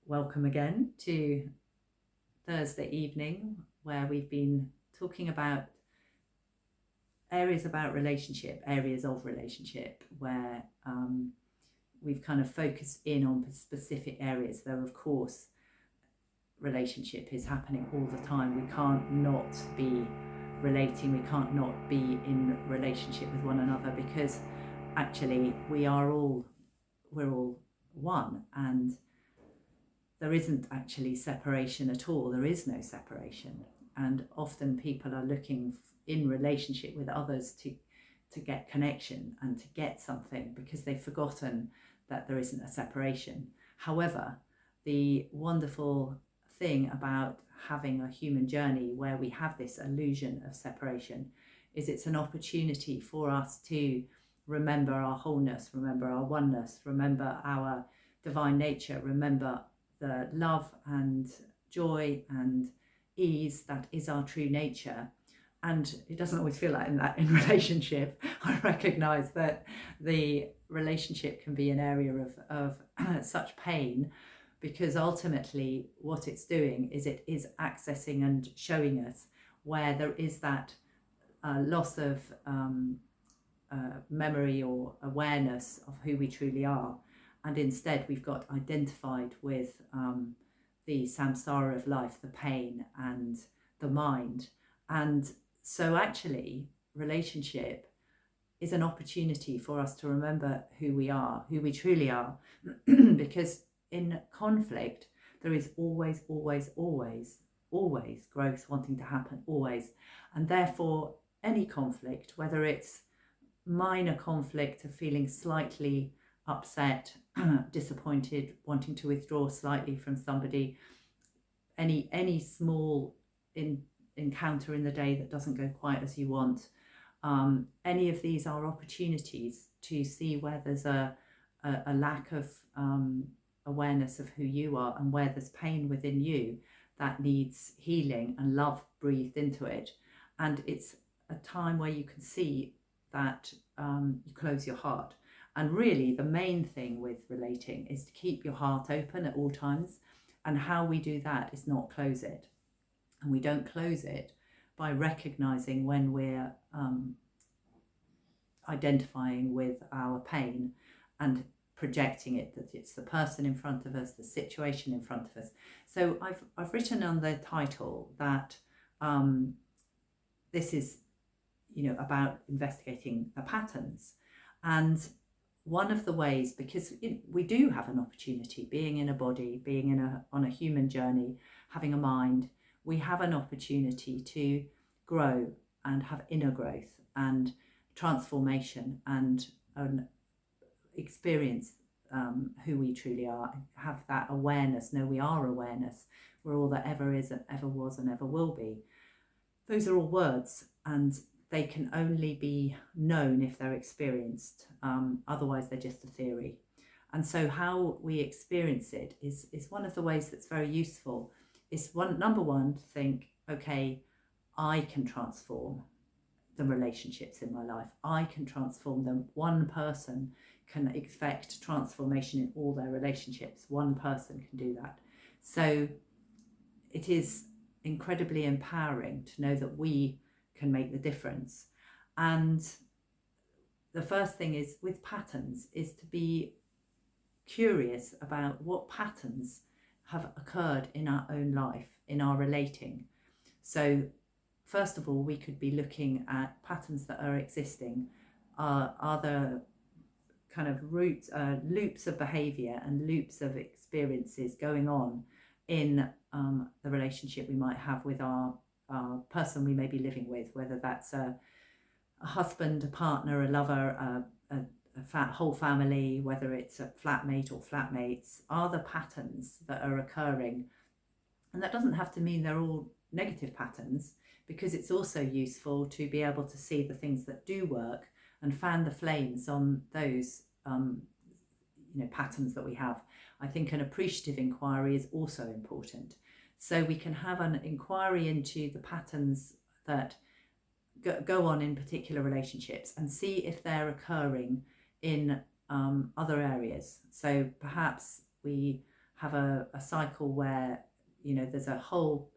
welcome again to Thursday evening, where we've been talking about areas of relationship, where we've kind of focused in on specific areas. Though, of course, relationship is happening all the time. We can't not be relating, we can't not be in relationship with one another, because actually we're all one, and there isn't actually separation at all. There is no separation. And often people are looking in relationship with others to get connection and to get something, because they've forgotten that there isn't a separation. However, the wonderful thing about having a human journey where we have this illusion of separation is it's an opportunity for us to remember our wholeness, remember our oneness, remember our divine nature, remember the love and joy and ease that is our true nature. And it doesn't always feel like that in relationship. I recognize that the relationship can be an area of such pain, because ultimately what it's doing is it is accessing and showing us where there is that loss of memory or awareness of who we truly are. And instead we've got identified with the samsara of life, the pain and the mind. And so actually relationship is an opportunity for us to remember who we are, who we truly are, because in conflict there is always growth wanting to happen, always. And therefore any conflict, whether it's minor conflict of feeling slightly upset, disappointed, wanting to withdraw slightly from somebody, any small encounter in the day that doesn't go quite as you want, any of these are opportunities to see where there's a lack of awareness of who you are, and where there's pain within you that needs healing and love breathed into it. And it's a time where you can see that you close your heart. And really the main thing with relating is to keep your heart open at all times. And how we do that is not close it. And we don't close it by recognizing when we're identifying with our pain and projecting it, that it's the person in front of us, the situation in front of us. So I've written on the title that this is about investigating the patterns. And one of the ways, because we do have an opportunity, being in a body, being on a human journey, having a mind, we have an opportunity to grow and have inner growth and transformation and experience who we truly are, have that awareness, know we are awareness, we're all that ever is and ever was and ever will be. Those are all words, and they can only be known if they're experienced. Otherwise they're just a theory. And so how we experience it is one of the ways that's very useful. Is number one, to think, okay, I can transform the relationships in my life. I can transform them. One person can expect transformation in all their relationships. One person can do that. So it is incredibly empowering to know that we can make the difference. And the first thing is with patterns is to be curious about what patterns have occurred in our own life, in our relating. So first of all, we could be looking at patterns that are existing. Are there kind of loops of behavior and loops of experiences going on in the relationship we might have with our person we may be living with, whether that's a husband, a partner, a lover, a whole family, whether it's a flatmate or flatmates. Are the patterns that are occurring? And that doesn't have to mean they're all negative patterns, because it's also useful to be able to see the things that do work and fan the flames on those patterns that we have. I think an appreciative inquiry is also important. So we can have an inquiry into the patterns that go on in particular relationships and see if they're occurring in other areas. So perhaps we have a cycle where, you know, there's a whole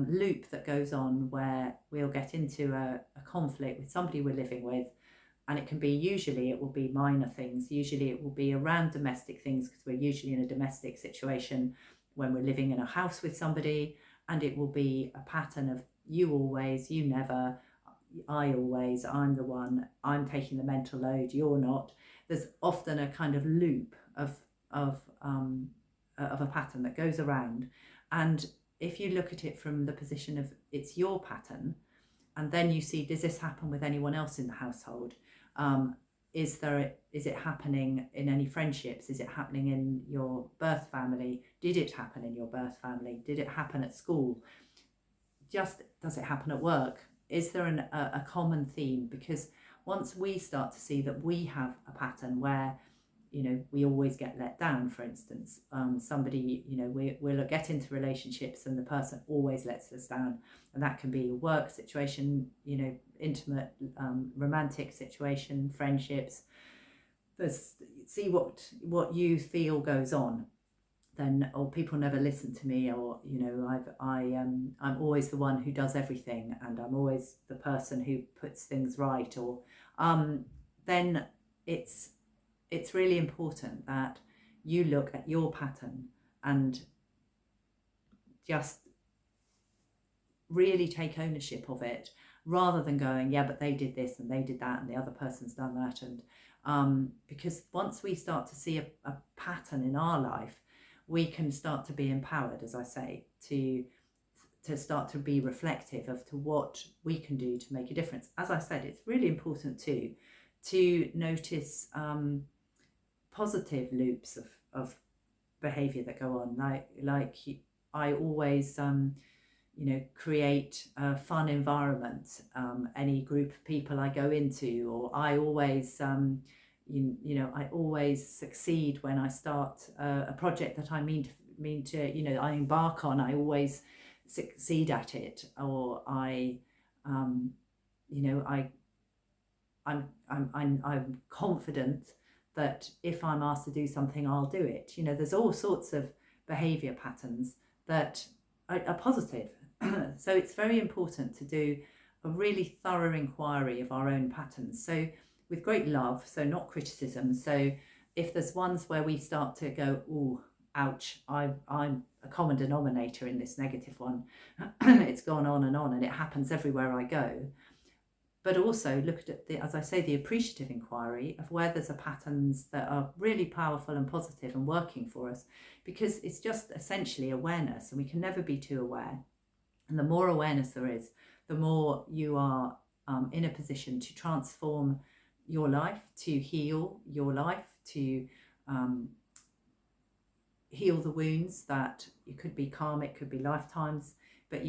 loop that goes on where we'll get into a conflict with somebody we're living with, and it can be, usually it will be minor things, usually it will be around domestic things, because we're usually in a domestic situation when we're living in a house with somebody, and it will be a pattern of you always, you never, I always, I'm the one, I'm taking the mental load, you're not. There's often a kind of loop of a pattern that goes around, and if you look at it from the position of it's your pattern, and then you see, does this happen with anyone else in the household? Is it happening in any friendships? Is it happening in your birth family? Did it happen in your birth family? Did it happen at school? Just, does it happen at work? Is there a common theme? Because once we start to see that we have a pattern where, you know, we always get let down, for instance, somebody, you know, we'll get into relationships and the person always lets us down, and that can be a work situation, you know, intimate, romantic situation, friendships. See what you feel goes on, then, or people never listen to me, or, you know, I'm always the one who does everything, and I'm always the person who puts things right, or then it's really important that you look at your pattern and just really take ownership of it, rather than going, yeah, but they did this and they did that and the other person's done that. And because once we start to see a pattern in our life, we can start to be empowered, as I say, to start to be reflective of to what we can do to make a difference. As I said, it's really important too to notice positive loops of behavior that go on, like I always you know, create a fun environment, any group of people I go into, or I always you know, I always succeed when I start a project that I mean to, you know, I embark on. I always succeed at it, or I you know, I'm confident that if I'm asked to do something, I'll do it. You know, there's all sorts of behavior patterns that are positive. So it's very important to do a really thorough inquiry of our own patterns. So with great love, so not criticism. So if there's ones where we start to go, oh, ouch, I'm a common denominator in this negative one, it's gone on, and it happens everywhere I go. But also look at the, as I say, the appreciative inquiry of where there's a patterns that are really powerful and positive and working for us, because it's just essentially awareness, and we can never be too aware. And the more awareness there is, the more you are in a position to transform your life, to heal your life, to heal the wounds that it could be karmic, could be lifetimes, but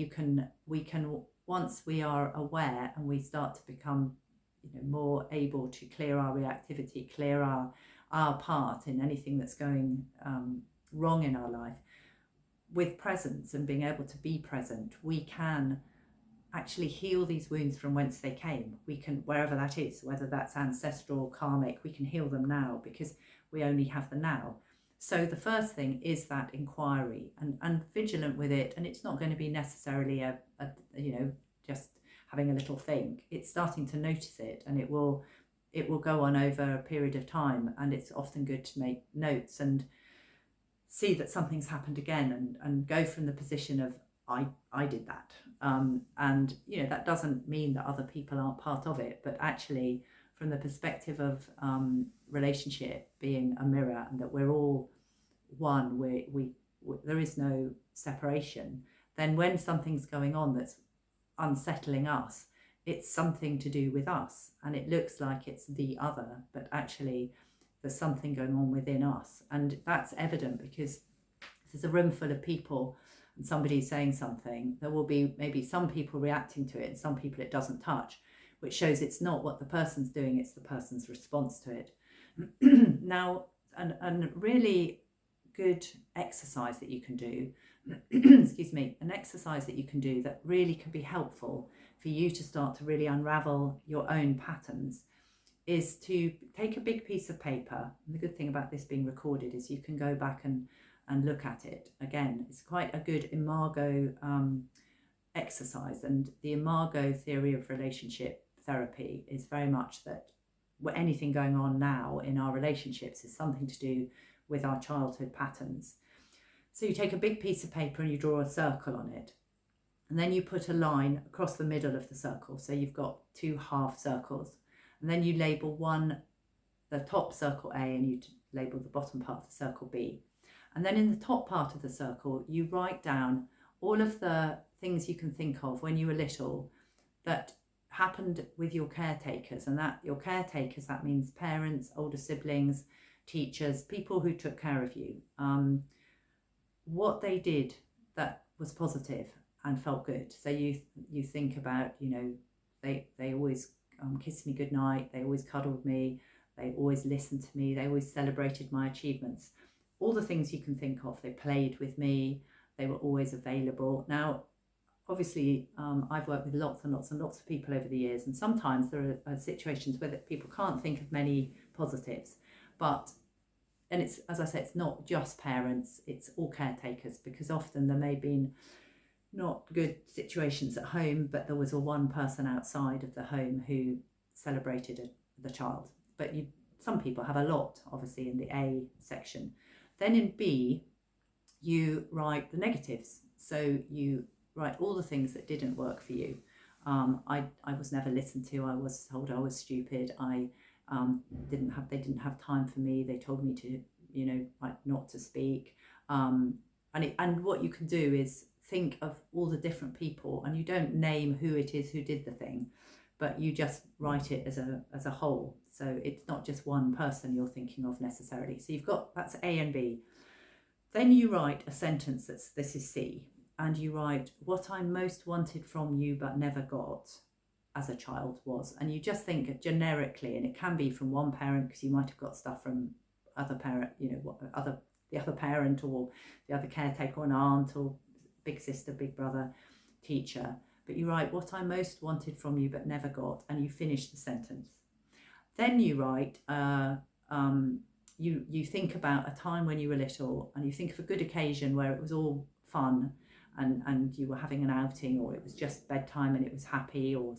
we can, once we are aware and we start to become, you know, more able to clear our reactivity, clear our part in anything that's going wrong in our life, with presence and being able to be present, we can actually heal these wounds from whence they came. We can, wherever that is, whether that's ancestral, karmic, we can heal them now, because we only have the now. So the first thing is that inquiry, and vigilant with it. And it's not going to be necessarily a you know, just having a little think. It's starting to notice it, and it will go on over a period of time. And it's often good to make notes and see that something's happened again, and go from the position of I did that, and you know, that doesn't mean that other people aren't part of it, but actually from the perspective of relationship being a mirror, and that we're all one, we there is no separation, then when something's going on that's unsettling us, it's something to do with us, and it looks like it's the other, but actually there's something going on within us. And that's evident because if there's a room full of people and somebody's saying something, there will be maybe some people reacting to it and some people it doesn't touch, which shows it's not what the person's doing, it's the person's response to it. Now, and really good exercise that you can do, excuse me, an exercise that you can do that really can be helpful for you to start to really unravel your own patterns, is to take a big piece of paper. And the good thing about this being recorded is you can go back and and look at it again. It's quite a good imago exercise, and the imago theory of relationship therapy is very much that anything going on now in our relationships is something to do with our childhood patterns. So you take a big piece of paper and you draw a circle on it, and then you put a line across the middle of the circle. So you've got 2 half circles, and then you label the top circle A, and you label the bottom part of the circle B. And then in the top part of the circle, you write down all of the things you can think of when you were little that happened with your caretakers. And that your caretakers, that means parents, older siblings, teachers, people who took care of you. What they did that was positive and felt good. So you think about, they always kissed me goodnight, they always cuddled me, they always listened to me, they always celebrated my achievements. All the things you can think of. They played with me, they were always available. Now, obviously, I've worked with lots and lots and lots of people over the years, and sometimes there are situations where people can't think of many positives, and it's, as I said, it's not just parents, it's all caretakers, because often there may have been not good situations at home, but there was one person outside of the home who celebrated the child. But some people have a lot, obviously, in the A section. Then in B, you write the negatives. So you write all the things that didn't work for you. I was never listened to. I was told I was stupid. They didn't have time for me. They told me to, not to speak. And what you can do is think of all the different people, and you don't name who it is who did the thing, but you just write it as a whole. So it's not just one person you're thinking of necessarily. So that's A and B. Then you write a sentence this is C, and you write, what I most wanted from you but never got as a child was. And you just think generically, and it can be from one parent, because you might have got stuff from other parent, the other parent, or the other caretaker, or an aunt, or big sister, big brother, teacher. But you write, what I most wanted from you but never got, and you finish the sentence. Then you write, you think about a time when you were little, and you think of a good occasion where it was all fun, and you were having an outing, or it was just bedtime and it was happy, or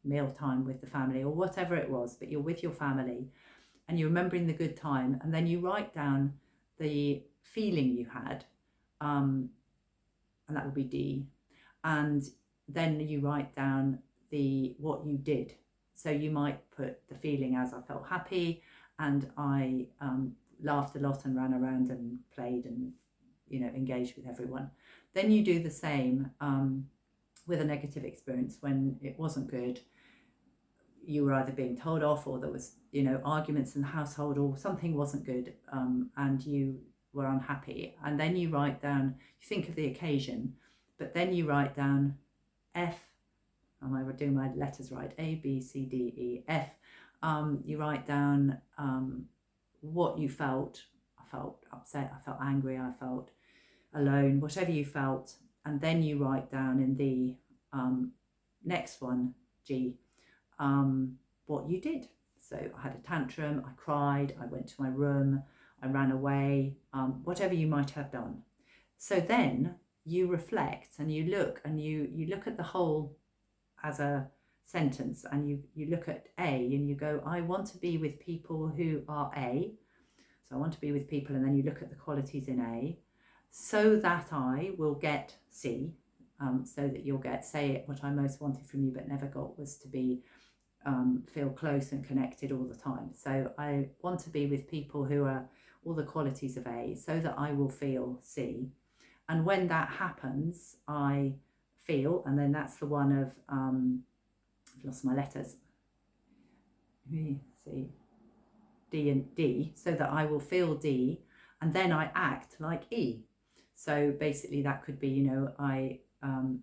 mealtime with the family, or whatever it was, but you're with your family and you're remembering the good time. And then you write down the feeling you had, and that would be D. And then you write down what you did. So you might put the feeling as, I felt happy, and I laughed a lot and ran around and played and engaged with everyone. Then you do the same with a negative experience. When it wasn't good, you were either being told off, or there was arguments in the household, or something wasn't good, and you were unhappy. And then you write down, you think of the occasion, but then you write down F. Am I doing my letters right? A, B, C, D, E, F. You write down what you felt. I felt upset, I felt angry, I felt alone, whatever you felt. And then you write down in the next one, G, what you did. So I had a tantrum, I cried, I went to my room, I ran away, whatever you might have done. So then you reflect, and you look at the whole as a sentence, and you look at A, and you go, I want to be with people who are A. So I want to be with people, and then you look at the qualities in A, so that I will get C, so that you'll get, say, what I most wanted from you but never got was to be feel close and connected all the time. So I want to be with people who are all the qualities of A, so that I will feel C. And when that happens, I feel, and then that's the one of I've lost my letters, C, D and D, so that I will feel D, and then I act like E. So basically that could be, I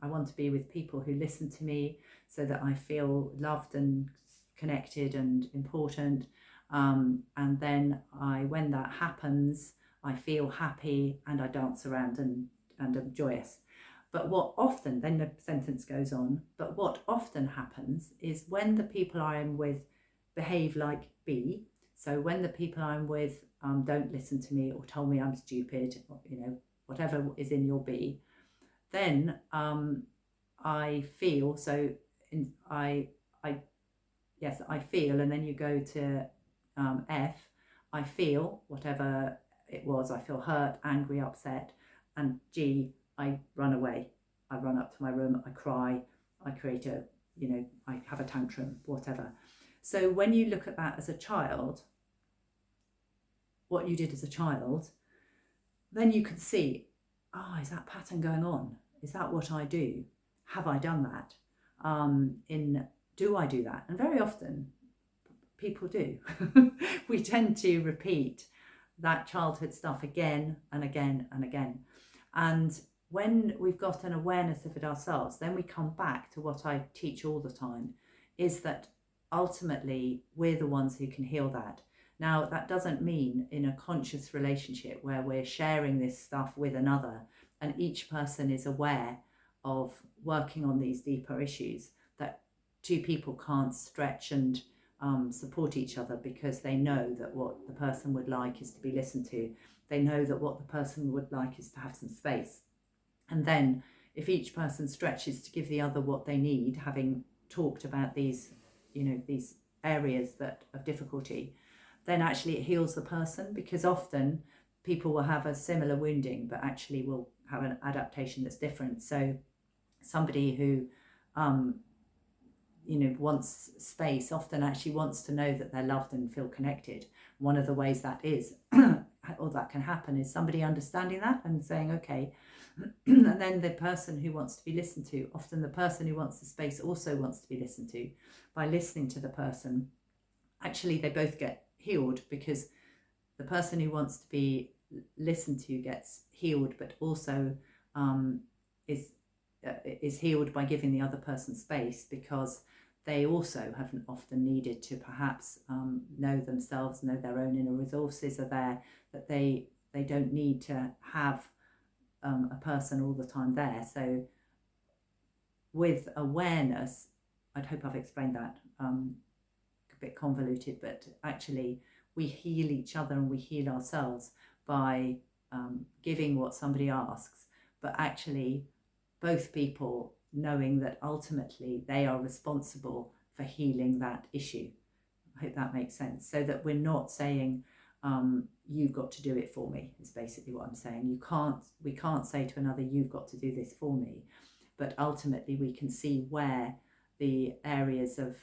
want to be with people who listen to me, so that I feel loved and connected and important. And then when that happens, I feel happy, and I dance around and am joyous. But then the sentence goes on, but what often happens is when the people I am with behave like B, So when the people I'm with don't listen to me or tell me I'm stupid, or, whatever is in your be, then I feel, so I yes, I feel, and then you go to F, I feel whatever it was, I feel hurt, angry, upset, and G, I run away. I run up to my room, I cry, I create I have a tantrum, whatever. So when you look at that as a child, what you did as a child, then you can see, is that pattern going on? Is that what I do? Have I done that? Do I do that? And very often people do. We tend to repeat that childhood stuff again and again and again. And when we've got an awareness of it ourselves, then we come back to what I teach all the time, is that ultimately we're the ones who can heal that. Now, that doesn't mean in a conscious relationship where we're sharing this stuff with another and each person is aware of working on these deeper issues, that two people can't stretch and support each other because they know that what the person would like is to be listened to. They know that what the person would like is to have some space. And then if each person stretches to give the other what they need, having talked about these areas of difficulty, then actually it heals the person, because often people will have a similar wounding but actually will have an adaptation that's different. So somebody who wants space often actually wants to know that they're loved and feel connected. One of the ways that is or that can happen is somebody understanding that and saying, okay. And then the person who wants to be listened to, often the person who wants the space also wants to be listened to. By listening to the person, actually they both get healed, because the person who wants to be listened to gets healed, but also is healed by giving the other person space, because they also haven't often needed to perhaps know themselves, know their own inner resources are there, that they don't need to have a person all the time there. So with awareness, I'd hope I've explained that, a bit convoluted, but actually we heal each other and we heal ourselves by giving what somebody asks, but actually both people knowing that ultimately they are responsible for healing that issue. I hope that makes sense. So that we're not saying, you've got to do it for me, is basically what I'm saying. We can't say to another, you've got to do this for me. But ultimately we can see where the areas of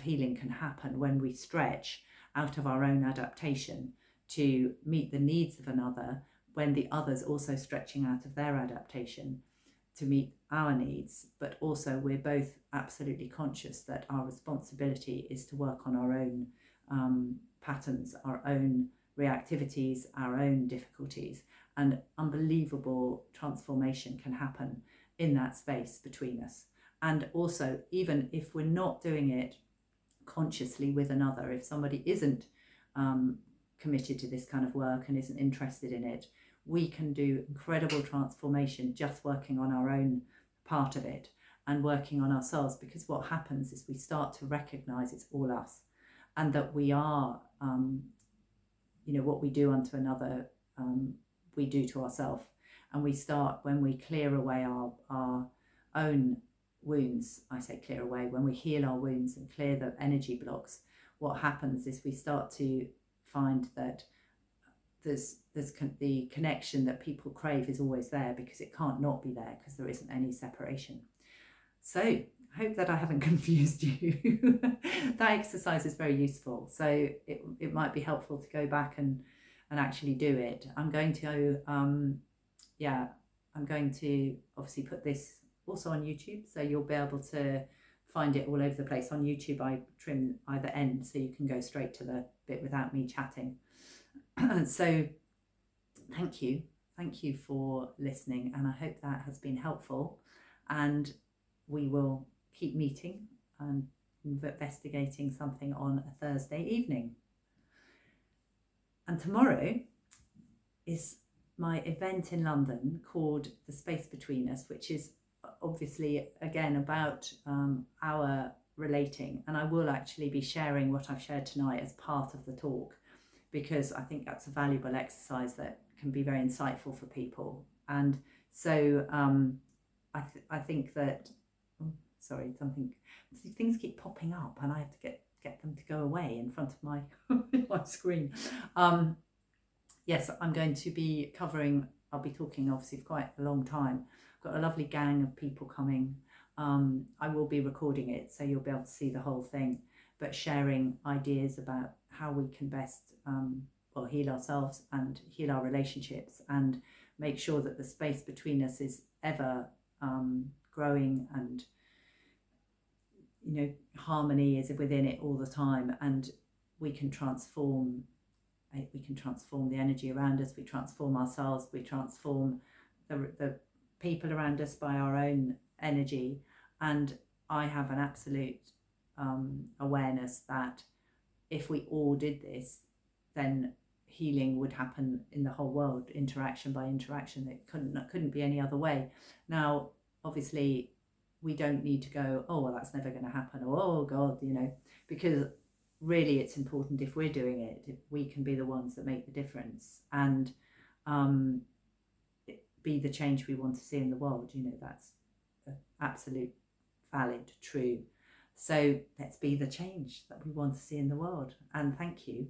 healing can happen when we stretch out of our own adaptation to meet the needs of another, when the other's also stretching out of their adaptation to meet our needs. But also we're both absolutely conscious that our responsibility is to work on our own patterns, our own reactivities, our own difficulties, and unbelievable transformation can happen in that space between us. And also, even if we're not doing it consciously with another, if somebody isn't committed to this kind of work and isn't interested in it, we can do incredible transformation just working on our own part of it and working on ourselves, because what happens is we start to recognize it's all us, and that we are what we do unto another, we do to ourselves. And we start, when we clear away our own wounds, I say clear away, when we heal our wounds and clear the energy blocks, what happens is we start to find that there's the connection that people crave is always there, because it can't not be there, because there isn't any separation. So I hope that I haven't confused you. That exercise is very useful, so it might be helpful to go back and actually do it. I'm going to obviously put this also on YouTube, so you'll be able to find it all over the place. On YouTube I trim either end so you can go straight to the bit without me chatting. So thank you for listening, and I hope that has been helpful, and we will keep meeting and investigating something on a Thursday evening. And tomorrow is my event in London called The Space Between Us, which is obviously again about our relating. And I will actually be sharing what I've shared tonight as part of the talk, because I think that's a valuable exercise that can be very insightful for people. And so I think that, oh, sorry, things keep popping up and I have to get them to go away in front of my, my screen. Yes, I'm going to be covering, I'll be talking obviously for quite a long time. I've got a lovely gang of people coming. I will be recording it, so you'll be able to see the whole thing, but sharing ideas about how we can best heal ourselves and heal our relationships, and make sure that the space between us is ever growing, and harmony is within it all the time, and we can transform the energy around us, we transform ourselves, we transform the people around us by our own energy. And I have an absolute awareness that if we all did this, then healing would happen in the whole world, interaction by interaction. It couldn't be any other way. Now, obviously, we don't need to go, oh, well, that's never going to happen, or oh God, because really it's important, if we're doing it, if we can be the ones that make the difference and be the change we want to see in the world. That's absolute, valid, true. So let's be the change that we want to see in the world. And thank you